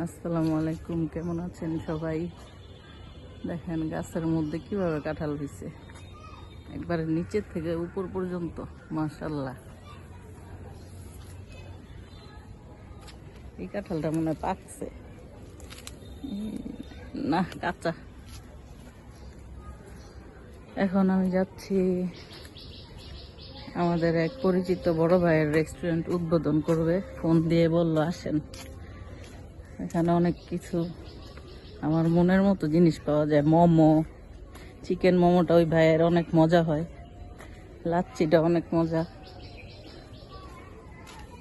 আসসালামু আলাইকুম, কেমন আছেন সবাই? দেখেন গাছের মধ্যে কিভাবে কাঁঠাল হয়েছে, একবারে নিচের থেকে উপর পর্যন্ত। মাশাআল্লাহ, এই কাঁঠালটা মনে হয় পাকছে, না কাঁচা। এখন আমি যাচ্ছি, আমাদের এক পরিচিত বড় ভাইয়ের রেস্টুরেন্ট উদ্বোধন করবে, ফোন দিয়ে বললো আসেন। এখানে অনেক কিছু আমার মনের মতো জিনিস পাওয়া যায়। মোমো, চিকেন মোমোটা ওই ভাইয়ের অনেক মজা হয়, লাচ্ছিটা অনেক মজা,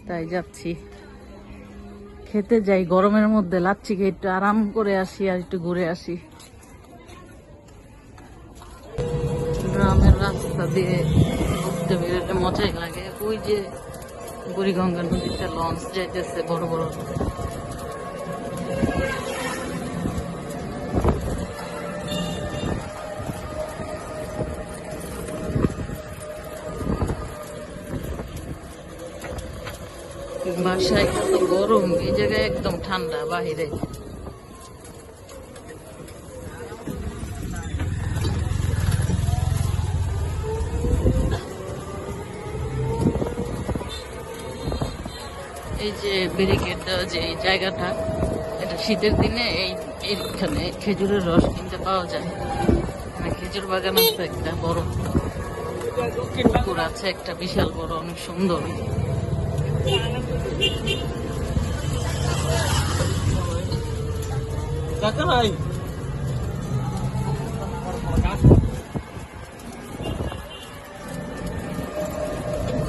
তাই যাচ্ছি খেতে। যাই গরমের মধ্যে লাচ্ছি খেয়ে একটু আরাম করে আসি আর একটু ঘুরে আসি। গ্রামের রাস্তা দিয়ে ঘুরতে বেরোতে মজাই লাগে। ওই যে বুড়িগঙ্গা নদীতে লঞ্চ যাইতেছে বড় বড়। বাসায় কত গরম, এই জায়গায় একদম ঠান্ডা বাহিরে। এই যে ব্যারিকেড দেওয়া যে এই জায়গাটা, এটা শীতের দিনে এইখানে খেজুরের রস কিনতে পাওয়া যায়। খেজুর বাগান আছে একটা বড়, পুকুর আছে একটা বিশাল বড়, অনেক সুন্দর।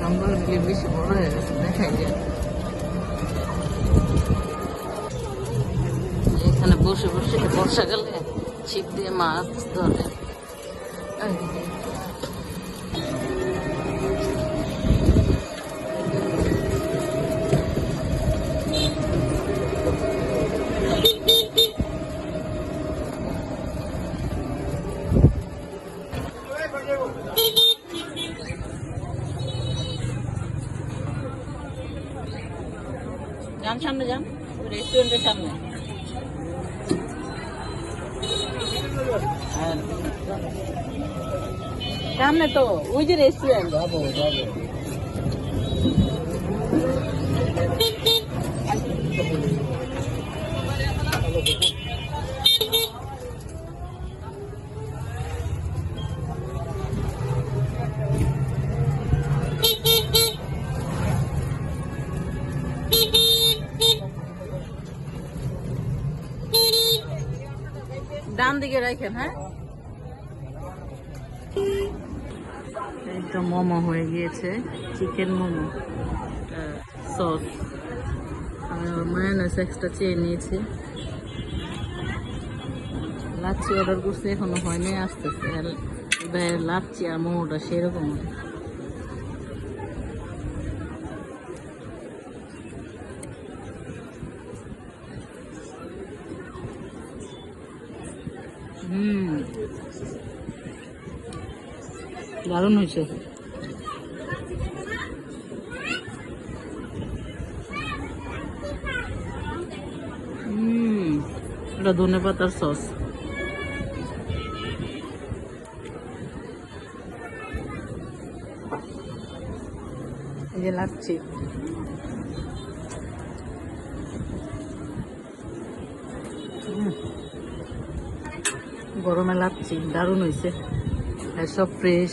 জঙ্গলগুলি বেশি বড় হয়ে গেছে, দেখাই যায়। এখানে বসে বসে বর্ষাকালে ছিপ দিয়ে মাছ ধরে। যান সামনে যান, রেস্টুরেন্টের সামনে। সামনে তো ওই যে রেস্টুরেন্ট। যাবো যাবো। ডান দিকে রাখেন। হ্যাঁ, এই তো মোমো হয়ে গিয়েছে, চিকেন মোমো, সস। আমি মায়োনেজ এক্সট্রা চেয়ে নিয়েছি। লাচ্ছি অর্ডার করছি, এখনো হয়নি, আসতেছে। আর ভাইয়ের লাচ্ছি আর মোমোটা সেরকম। দারুণ হয়েছে। এটা ধনে পাতার সস। এই যে লাচ্ছি, গরমে লাচ্ছি দারুণ হয়েছে, সব ফ্রেশ,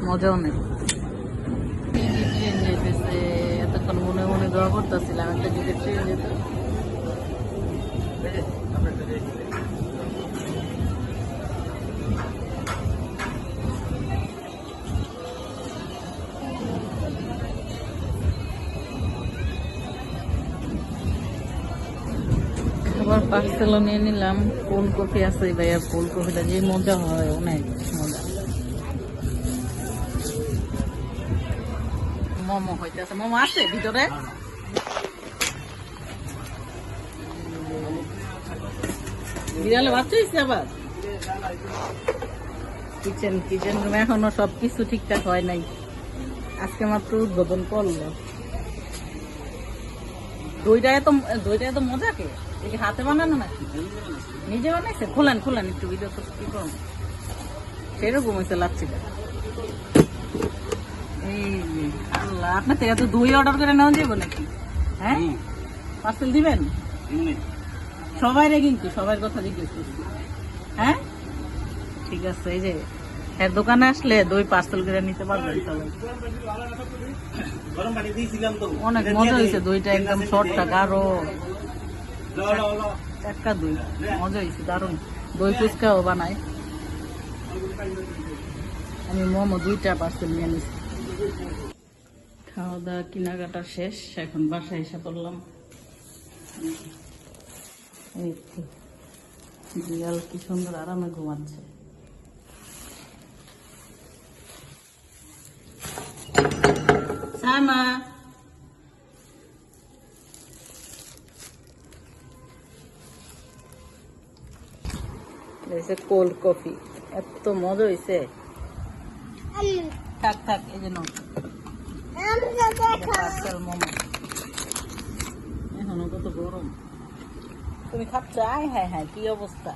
মজা অনেক। ট্রেন যেতেছে, এতক্ষণ মনে মনে দোয়া করতেছিলাম একটা যদি ট্রেন যেত। আবার পার্সেলও নিয়ে নিলাম। ফুলকপি আছে ভাইয়া, ফুলকপিটা যে মজা হয়, অনেক মজা। মোমো হইতেছে, মোমো আছে ভিতরে। বিড়ালে বাচ্চা হয়েছে আবার। কিচেন রুমে এখনো সবকিছু ঠিকঠাক হয় নাই, আজকে মাত্র উদ্বোধন করলো। দইটা এত মজা কে? এই কি হাতে বানানো নাকি? নিজে বানাইছে? খোলেন খোলেন একটু ভিডিও তো কি করুন। সেরকম হয়েছে লাচ্ছিটা। এই যে, আল্লাহ, আপনার থেকে তো দই অর্ডার করে নেওয়া যাবো নাকি? হ্যাঁ, পার্সেল দিবেন? সবাইরে কিন্তু সবার কথা জিজ্ঞেস করছি। হ্যাঁ, ঠিক আছে। এই যে এর দোকানে আসলে দই পার্সেল করে নিতে পারবেন সবাই। অনেক মজা হয়েছে দইটা, একদম শর্টটা গাঢ় একটা দই, মজা হয়েছে দারুণ। দই ফুচকাও বানায়। আমি মোমো 2টা পার্সেল নিয়ে নিচ্ছি। খাওয়া দাওয়া কেনাকাটা শেষ, এখন বাসায় এসে পড়লাম। এই তো বিড়াল কি সুন্দর আরামে ঘুমাচ্ছে। সামা কোল্ড কফি, এত মজা হয়েছে। থাক থাক, এই যে পার্সেল মোমো। এখনো কত গরম। তুমি খাচ্ছ? আয় হ্যাঁ হ্যাঁ, কি অবস্থা।